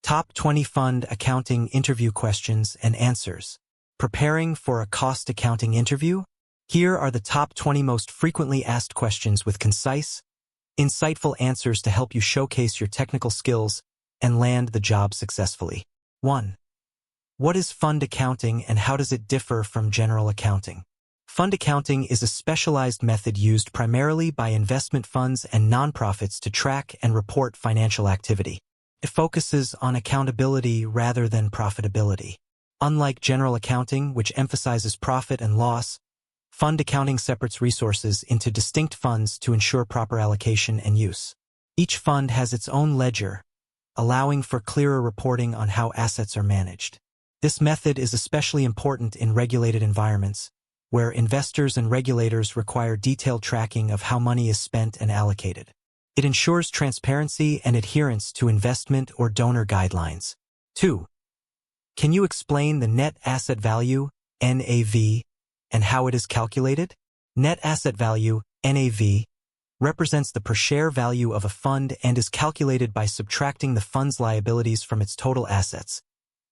Top 20 Fund Accounting Interview Questions and Answers. Preparing for a cost accounting interview? Here are the top 20 most frequently asked questions with concise, insightful answers to help you showcase your technical skills and land the job successfully. 1. What is fund accounting and how does it differ from general accounting? Fund accounting is a specialized method used primarily by investment funds and nonprofits to track and report financial activity. It focuses on accountability rather than profitability. Unlike general accounting, which emphasizes profit and loss, fund accounting separates resources into distinct funds to ensure proper allocation and use. Each fund has its own ledger, allowing for clearer reporting on how assets are managed. This method is especially important in regulated environments, where investors and regulators require detailed tracking of how money is spent and allocated. It ensures transparency and adherence to investment or donor guidelines. 2. Can you explain the net asset value, NAV, and how it is calculated? Net asset value, NAV, represents the per-share value of a fund and is calculated by subtracting the fund's liabilities from its total assets,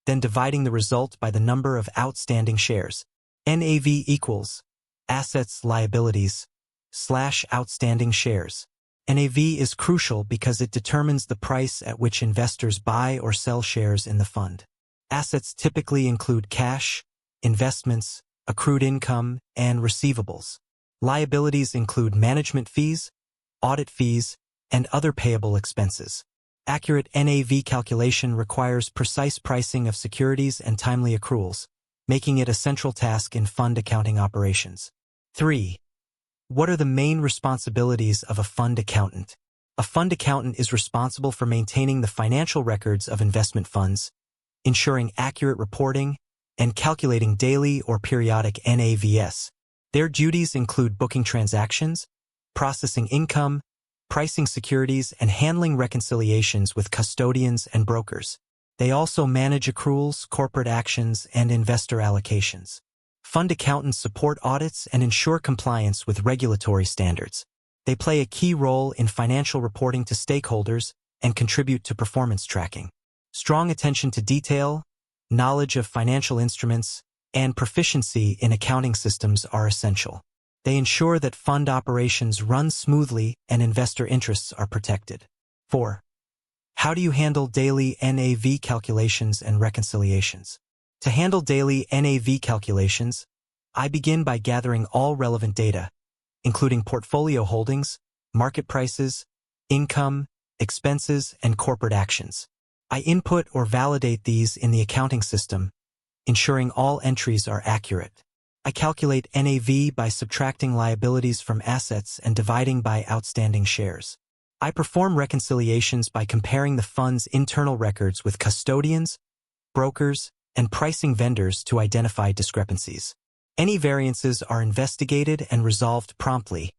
then dividing the result by the number of outstanding shares. NAV equals assets liabilities / outstanding shares. NAV is crucial because it determines the price at which investors buy or sell shares in the fund. Assets typically include cash, investments, accrued income, and receivables. Liabilities include management fees, audit fees, and other payable expenses. Accurate NAV calculation requires precise pricing of securities and timely accruals, making it a central task in fund accounting operations. 3. What are the main responsibilities of a fund accountant? A fund accountant is responsible for maintaining the financial records of investment funds, ensuring accurate reporting, and calculating daily or periodic NAVs. Their duties include booking transactions, processing income, pricing securities, and handling reconciliations with custodians and brokers. They also manage accruals, corporate actions, and investor allocations. Fund accountants support audits and ensure compliance with regulatory standards. They play a key role in financial reporting to stakeholders and contribute to performance tracking. Strong attention to detail, knowledge of financial instruments, and proficiency in accounting systems are essential. They ensure that fund operations run smoothly and investor interests are protected. 4. How do you handle daily NAV calculations and reconciliations? To handle daily NAV calculations, I begin by gathering all relevant data, including portfolio holdings, market prices, income, expenses, and corporate actions. I input or validate these in the accounting system, ensuring all entries are accurate. I calculate NAV by subtracting liabilities from assets and dividing by outstanding shares. I perform reconciliations by comparing the fund's internal records with custodians, brokers, and pricing vendors to identify discrepancies. Any variances are investigated and resolved promptly,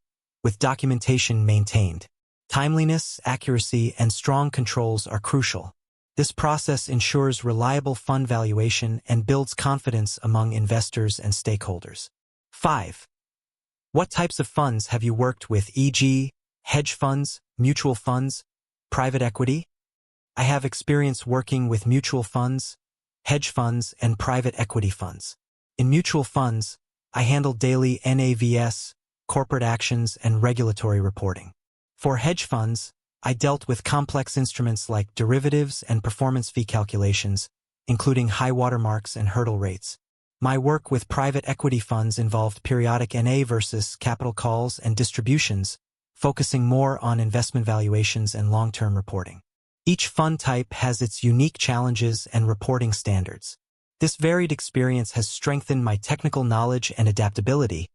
with documentation maintained. Timeliness, accuracy, and strong controls are crucial. This process ensures reliable fund valuation and builds confidence among investors and stakeholders. 5. What types of funds have you worked with, e.g., hedge funds, mutual funds, private equity? I have experience working with mutual funds, hedge funds, and private equity funds. In mutual funds, I handle daily NAVs, corporate actions, and regulatory reporting. For hedge funds, I dealt with complex instruments like derivatives and performance fee calculations, including high watermarks and hurdle rates. My work with private equity funds involved periodic NA versus capital calls and distributions, focusing more on investment valuations and long-term reporting. Each fund type has its unique challenges and reporting standards. This varied experience has strengthened my technical knowledge and adaptability,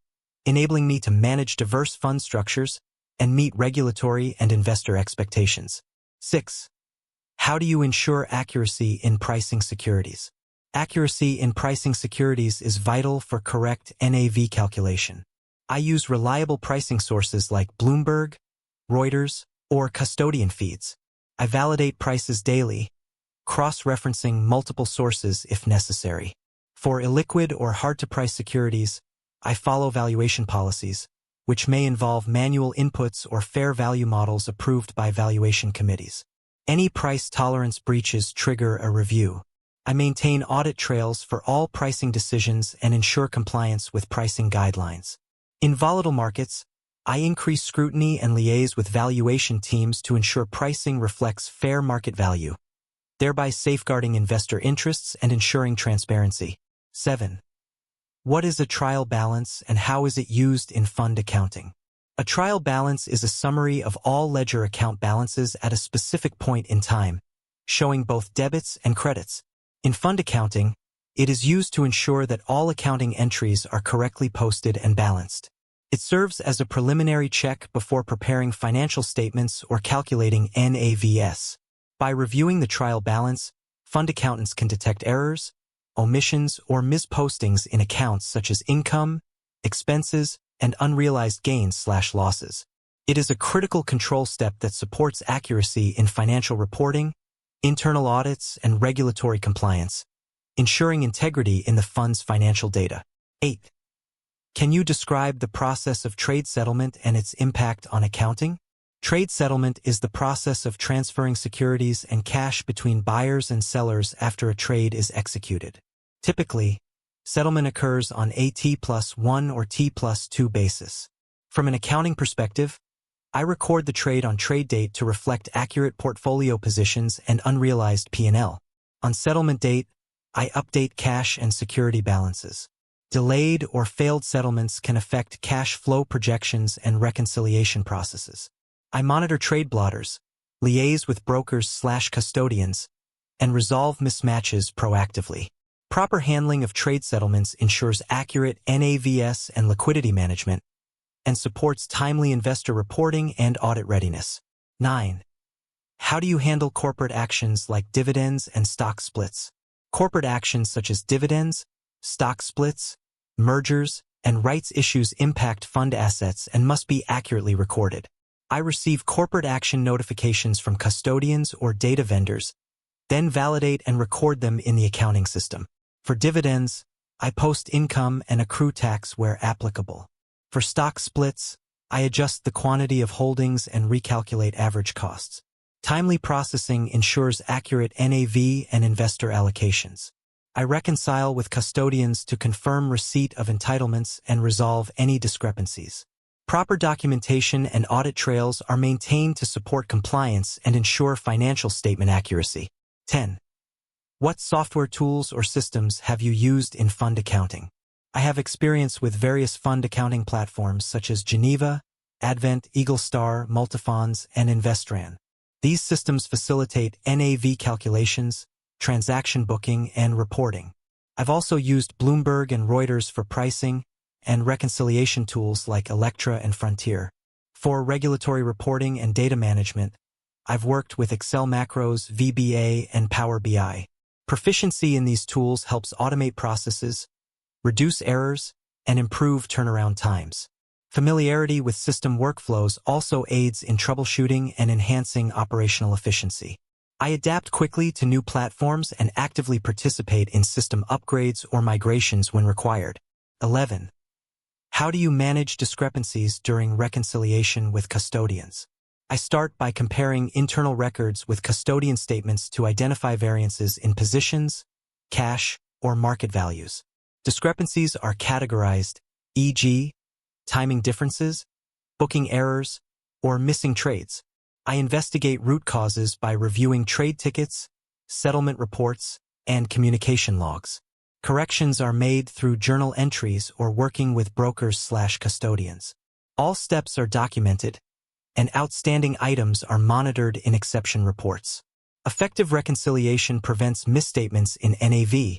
enabling me to manage diverse fund structures and meet regulatory and investor expectations. 6. How do you ensure accuracy in pricing securities? Accuracy in pricing securities is vital for correct NAV calculation. I use reliable pricing sources like Bloomberg, Reuters, or custodian feeds. I validate prices daily, cross-referencing multiple sources if necessary. For illiquid or hard-to-price securities, I follow valuation policies, which may involve manual inputs or fair value models approved by valuation committees. Any price tolerance breaches trigger a review. I maintain audit trails for all pricing decisions and ensure compliance with pricing guidelines. In volatile markets, I increase scrutiny and liaise with valuation teams to ensure pricing reflects fair market value, thereby safeguarding investor interests and ensuring transparency. 7. What is a trial balance and how is it used in fund accounting? A trial balance is a summary of all ledger account balances at a specific point in time, showing both debits and credits. In fund accounting, it is used to ensure that all accounting entries are correctly posted and balanced. It serves as a preliminary check before preparing financial statements or calculating NAVs. By reviewing the trial balance, fund accountants can detect errors, omissions, or mispostings in accounts such as income, expenses, and unrealized gains/losses. It is a critical control step that supports accuracy in financial reporting, internal audits, and regulatory compliance, ensuring integrity in the fund's financial data. 8. Can you describe the process of trade settlement and its impact on accounting? Trade settlement is the process of transferring securities and cash between buyers and sellers after a trade is executed. Typically, settlement occurs on a T+1 or T+2 basis. From an accounting perspective, I record the trade on trade date to reflect accurate portfolio positions and unrealized P&L. On settlement date, I update cash and security balances. Delayed or failed settlements can affect cash flow projections and reconciliation processes. I monitor trade blotters, liaise with brokers/custodians, and resolve mismatches proactively. Proper handling of trade settlements ensures accurate NAVs and liquidity management, and supports timely investor reporting and audit readiness. 9. How do you handle corporate actions like dividends and stock splits? Corporate actions such as dividends, stock splits, mergers, and rights issues impact fund assets and must be accurately recorded. I receive corporate action notifications from custodians or data vendors, then validate and record them in the accounting system. For dividends, I post income and accrue tax where applicable. For stock splits, I adjust the quantity of holdings and recalculate average costs. Timely processing ensures accurate NAV and investor allocations. I reconcile with custodians to confirm receipt of entitlements and resolve any discrepancies. Proper documentation and audit trails are maintained to support compliance and ensure financial statement accuracy. 10. What software tools or systems have you used in fund accounting? I have experience with various fund accounting platforms such as Geneva, Advent, EagleStar, Multifonds, and Investran. These systems facilitate NAV calculations, transaction booking, and reporting. I've also used Bloomberg and Reuters for pricing and reconciliation tools like Electra and Frontier. For regulatory reporting and data management, I've worked with Excel macros, VBA, and Power BI. Proficiency in these tools helps automate processes, reduce errors, and improve turnaround times. Familiarity with system workflows also aids in troubleshooting and enhancing operational efficiency. I adapt quickly to new platforms and actively participate in system upgrades or migrations when required. 11. How do you manage discrepancies during reconciliation with custodians? I start by comparing internal records with custodian statements to identify variances in positions, cash, or market values. Discrepancies are categorized, e.g., timing differences, booking errors, or missing trades. I investigate root causes by reviewing trade tickets, settlement reports, and communication logs. Corrections are made through journal entries or working with brokers/custodians. All steps are documented, and outstanding items are monitored in exception reports. Effective reconciliation prevents misstatements in NAV,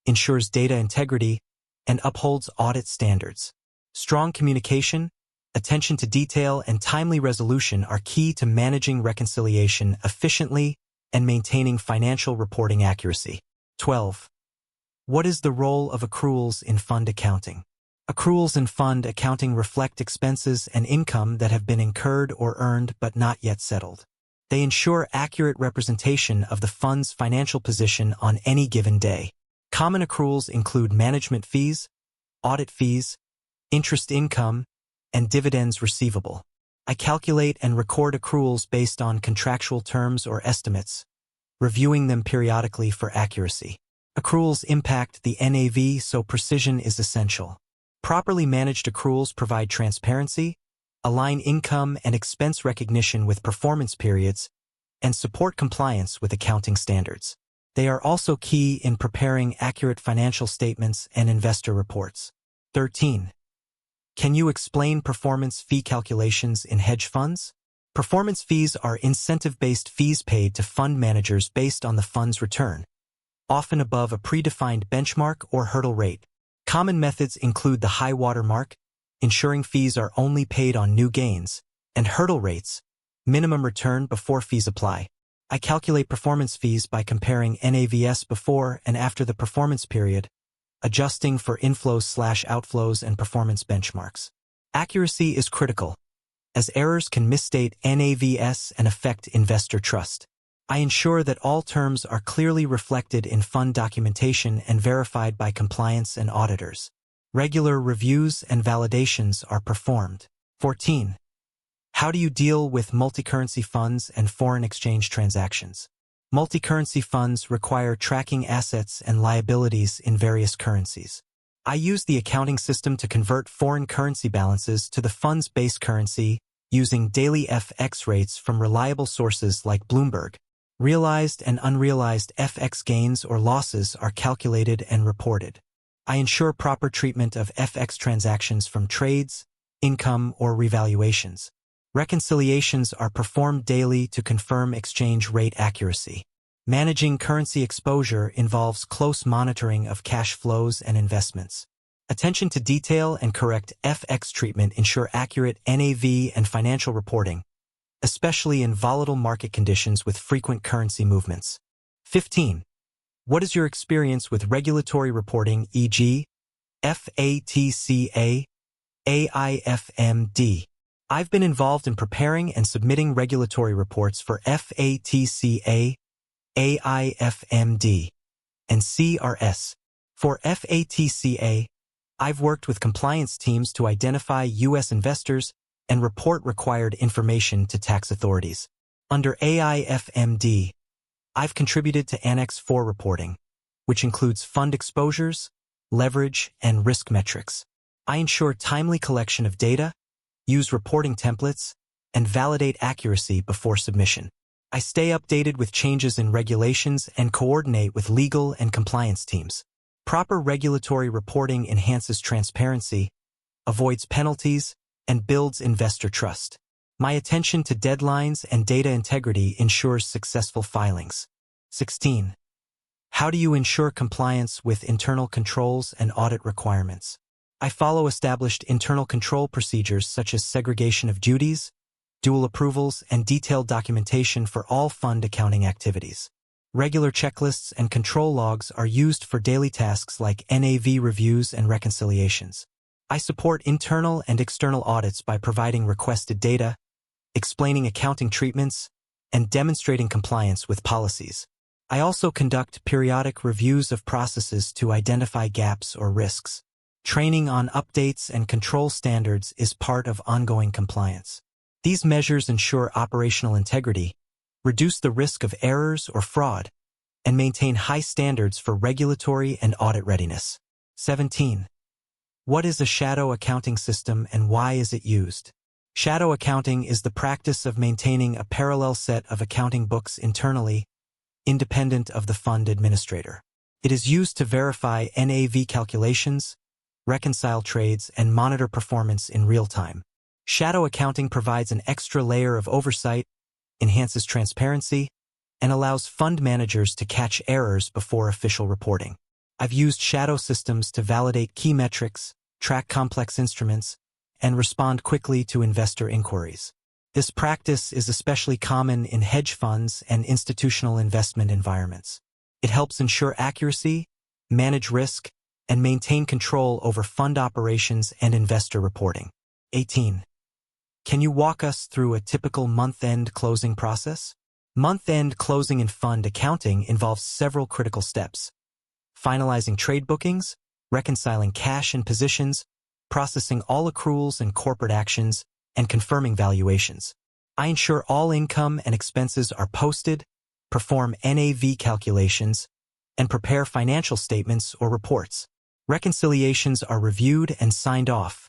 ensures data integrity, and upholds audit standards. Strong communication, attention to detail, and timely resolution are key to managing reconciliation efficiently and maintaining financial reporting accuracy. 12. What is the role of accruals in fund accounting? Accruals in fund accounting reflect expenses and income that have been incurred or earned but not yet settled. They ensure accurate representation of the fund's financial position on any given day. Common accruals include management fees, audit fees, interest income, and dividends receivable. I calculate and record accruals based on contractual terms or estimates, reviewing them periodically for accuracy. Accruals impact the NAV, so precision is essential. Properly managed accruals provide transparency, align income and expense recognition with performance periods, and support compliance with accounting standards. They are also key in preparing accurate financial statements and investor reports. 13. Can you explain performance fee calculations in hedge funds? Performance fees are incentive-based fees paid to fund managers based on the fund's return, often above a predefined benchmark or hurdle rate. Common methods include the high water mark, ensuring fees are only paid on new gains, and hurdle rates, minimum return before fees apply. I calculate performance fees by comparing NAVs before and after the performance period, adjusting for inflows/outflows and performance benchmarks. Accuracy is critical, as errors can misstate NAVs and affect investor trust. I ensure that all terms are clearly reflected in fund documentation and verified by compliance and auditors. Regular reviews and validations are performed. 14. How do you deal with multicurrency funds and foreign exchange transactions? Multicurrency funds require tracking assets and liabilities in various currencies. I use the accounting system to convert foreign currency balances to the fund's base currency using daily FX rates from reliable sources like Bloomberg. Realized and unrealized FX gains or losses are calculated and reported. I ensure proper treatment of FX transactions from trades, income, or revaluations. Reconciliations are performed daily to confirm exchange rate accuracy. Managing currency exposure involves close monitoring of cash flows and investments. Attention to detail and correct FX treatment ensure accurate NAV and financial reporting, especially in volatile market conditions with frequent currency movements. 15. What is your experience with regulatory reporting, e.g., FATCA, AIFMD? I've been involved in preparing and submitting regulatory reports for FATCA, AIFMD, and CRS. For FATCA, I've worked with compliance teams to identify U.S. investors and report required information to tax authorities. Under AIFMD, I've contributed to Annex 4 reporting, which includes fund exposures, leverage, and risk metrics. I ensure timely collection of data, use reporting templates, and validate accuracy before submission. I stay updated with changes in regulations and coordinate with legal and compliance teams. Proper regulatory reporting enhances transparency, avoids penalties, and builds investor trust. My attention to deadlines and data integrity ensures successful filings. 16. How do you ensure compliance with internal controls and audit requirements? I follow established internal control procedures such as segregation of duties, dual approvals, and detailed documentation for all fund accounting activities. Regular checklists and control logs are used for daily tasks like NAV reviews and reconciliations. I support internal and external audits by providing requested data, explaining accounting treatments, and demonstrating compliance with policies. I also conduct periodic reviews of processes to identify gaps or risks. Training on updates and control standards is part of ongoing compliance. These measures ensure operational integrity, reduce the risk of errors or fraud, and maintain high standards for regulatory and audit readiness. 17. What is a shadow accounting system and why is it used? Shadow accounting is the practice of maintaining a parallel set of accounting books internally, independent of the fund administrator. It is used to verify NAV calculations, reconcile trades, and monitor performance in real time. Shadow accounting provides an extra layer of oversight, enhances transparency, and allows fund managers to catch errors before official reporting. I've used shadow systems to validate key metrics, track complex instruments, and respond quickly to investor inquiries. This practice is especially common in hedge funds and institutional investment environments. It helps ensure accuracy, manage risk, and maintain control over fund operations and investor reporting. 18. Can you walk us through a typical month-end closing process? Month-end closing in fund accounting involves several critical steps: finalizing trade bookings, reconciling cash and positions, processing all accruals and corporate actions, and confirming valuations. I ensure all income and expenses are posted, perform NAV calculations, and prepare financial statements or reports. Reconciliations are reviewed and signed off,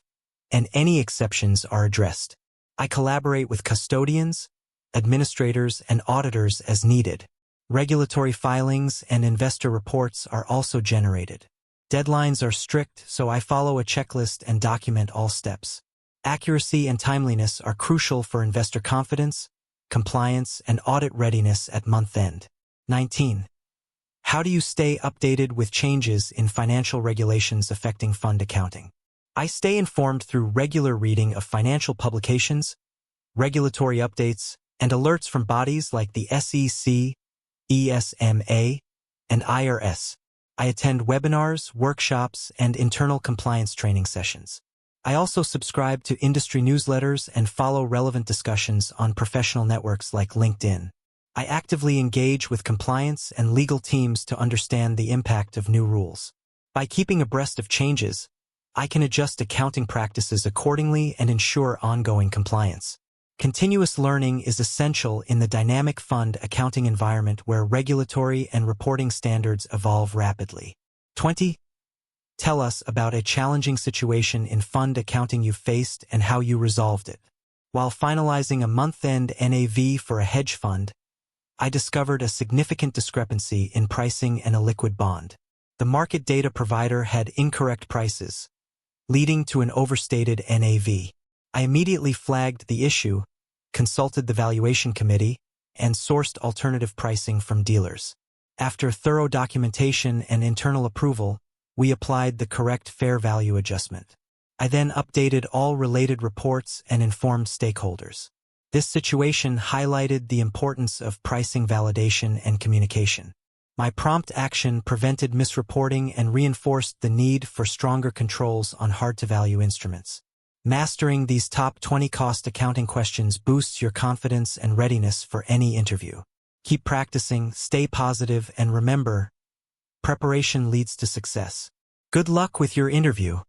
and any exceptions are addressed. I collaborate with custodians, administrators, and auditors as needed. Regulatory filings and investor reports are also generated. Deadlines are strict, so I follow a checklist and document all steps. Accuracy and timeliness are crucial for investor confidence, compliance, and audit readiness at month end. 19. How do you stay updated with changes in financial regulations affecting fund accounting? I stay informed through regular reading of financial publications, regulatory updates, and alerts from bodies like the SEC, ESMA, and IRS. I attend webinars, workshops, and internal compliance training sessions. I also subscribe to industry newsletters and follow relevant discussions on professional networks like LinkedIn. I actively engage with compliance and legal teams to understand the impact of new rules. By keeping abreast of changes, I can adjust accounting practices accordingly and ensure ongoing compliance. Continuous learning is essential in the dynamic fund accounting environment where regulatory and reporting standards evolve rapidly. 20. Tell us about a challenging situation in fund accounting you faced and how you resolved it. While finalizing a month-end NAV for a hedge fund, I discovered a significant discrepancy in pricing and a liquid bond. The market data provider had incorrect prices, leading to an overstated NAV. I immediately flagged the issue, consulted the valuation committee, and sourced alternative pricing from dealers. After thorough documentation and internal approval, we applied the correct fair value adjustment. I then updated all related reports and informed stakeholders. This situation highlighted the importance of pricing validation and communication. My prompt action prevented misreporting and reinforced the need for stronger controls on hard-to-value instruments. Mastering these top 20 cost accounting questions boosts your confidence and readiness for any interview. Keep practicing, stay positive, and remember, preparation leads to success. Good luck with your interview.